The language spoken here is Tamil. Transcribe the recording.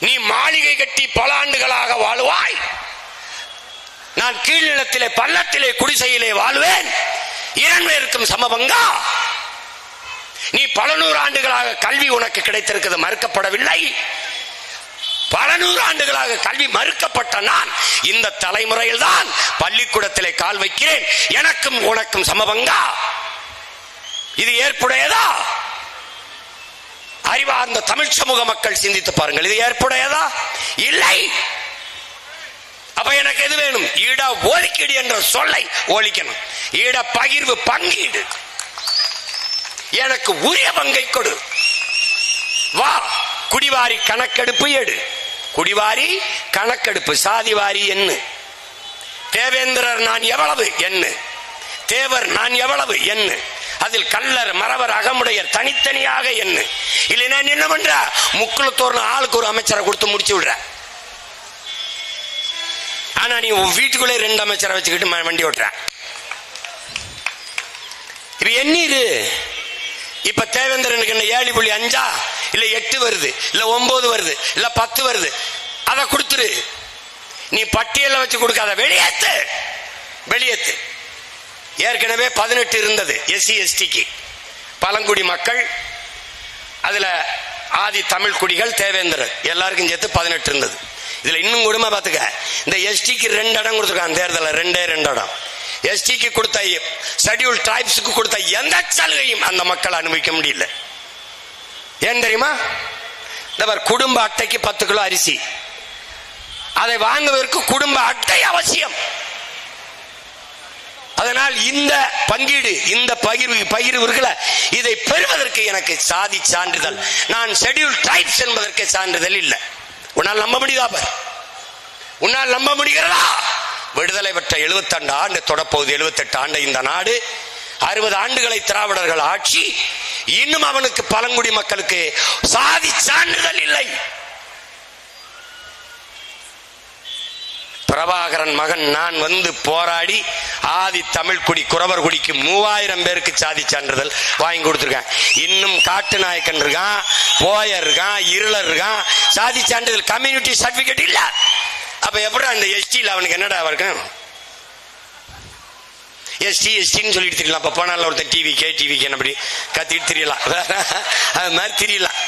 நீ மாளிகை கட்டி பல ஆண்டுகளாக வாழுவாய், நான் கீழ்நிலத்திலே பள்ளத்திலே குடிசையிலே வாழ்வேன், இரண்பேருக்கும் சமபங்கா. நீ பல நூறு ஆண்டுகளாக கல்வி உனக்கு கிடைத்திருக்கிறது, மறுக்கப்படவில்லை. பல நூறு ஆண்டுகளாக கல்வி மறுக்கப்பட்ட நான் இந்த தலைமுறையில் தான் பள்ளிக்கூடத்திலே கால் வைக்கிறேன், எனக்கும் உனக்கும் சமபங்கா. இது ஏற்புடையதா? அறிவார்ந்த தமிழ் சமூக மக்கள் சிந்தித்து பாருங்கள், இது ஏற்புடையதா? இல்லை. அப்ப எனக்கு எது வேணும்? இட ஒதுக்கீடு என்ற சொல்லை ஒழிக்கணும். இட பகிர்வு, பங்கீடு, எனக்கு உரிய பங்கை கொடு. வா, குடிவாரி கணக்கெடுப்பு எடு. குடிவாரி கணக்கெடுப்பு, சாதிவாரி எண்ணு. தேவேந்திரர் நான் எவ்வளவு எண்ணு, தேவர் நான் எவ்வளவு எண்ணு. அதில் கல்லர், மறவர், அகமுடையர் தனித்தனியாக எண்ணு. இல்லைன்னா என்ன பண்ற? முக்குளத்தோர் ஆளுக்கு ஒரு அமைச்சரை கொடுத்து முடிச்சு விடுற. ஆனா நீ வீட்டுக்குள்ளே 2 அமைச்சரை வச்சுக்கிட்டு வண்டி ஓட்டுற. இப்ப எண்ணீரு. இப்ப தேவேந்திரனுக்கு என்ன 7.5 இல்ல 8 வருது, இல்ல 9 வருது, இல்ல 10 வருது, அதை கொடுத்துரு. நீ பட்டியல வச்சு கொடுக்காத, வெளியேத்து, வெளியேத்து. ஏற்கனவே 18 இருந்தது எஸ்சி எஸ்டிக்கு, பழங்குடி மக்கள், அதுல ஆதி தமிழ் குடிகள், தேவேந்திரர் எல்லாருக்கும் சேர்த்து 18 இருந்தது. இதுல இன்னும் கொடுமை பார்த்துக்க, இந்த எஸ்டிக்கு 2 இடம் கொடுத்துருக்காங்க தேர்தலில், 2 இடம். எஸ்டிக்கு கொடுத்த, ஷெட்யூல் டிரைப்ஸுக்கு கொடுத்த எந்த சலுகையும் அந்த மக்கள் அனுபவிக்க முடியல. ஏன் தெரியுமா? இந்த குடும்ப அட்டைக்கு 10 கிலோ அரிசி, அதை வாங்குவதற்கு குடும்ப அட்டை அவசியம். அதனால் இந்த பங்கீடு, இந்த பகிர்வுகளை இதை பெறுவதற்கு எனக்கு சாதி சான்றிதழ், நான் ஷெட்யூல் டிரைப்ஸ் என்பதற்கு சான்றிதழ் இல்லை. உன்னால் நம்ப முடியுதா? பார், உன்னால் நம்ப முடிகிறதா? விடுதலை பெற்ற 72 ஆண்டு தொடப்போகுது, 78 ஆண்டு இந்த நாடு, 60 ஆண்டுகளை திராவிடர்கள் ஆட்சி, இன்னும் அவனுக்கு பழங்குடி மக்களுக்கு சாதி சான்றிதழ் இல்லை. பிரபாகரன் மகன் நான் வந்து போராடி ஆதி தமிழ் குடி குறவர் குடிக்கு 3000 பேருக்கு சாதி சான்றிதழ் வாங்கி கொடுத்துருக்கேன். இன்னும் காட்டு நாயக்கன் இருக்கான், போயர் இருக்கான், இருளர் இருக்கான், சாதி சான்றிதழ் கம்யூனிட்டி சர்டிபிகேட் இல்ல. அப்ப எப்படி அந்த எஸ்டியில் அவனுக்கு என்னடா இருக்கும்? எஸ்டி எஸ்டின்னு சொல்லிட்டு தெரியலாம். அப்ப போனால ஒருத்தன் டிவி கே அப்படி கத்திட்டு தெரியலாம், அது மாதிரி தெரியலாம்.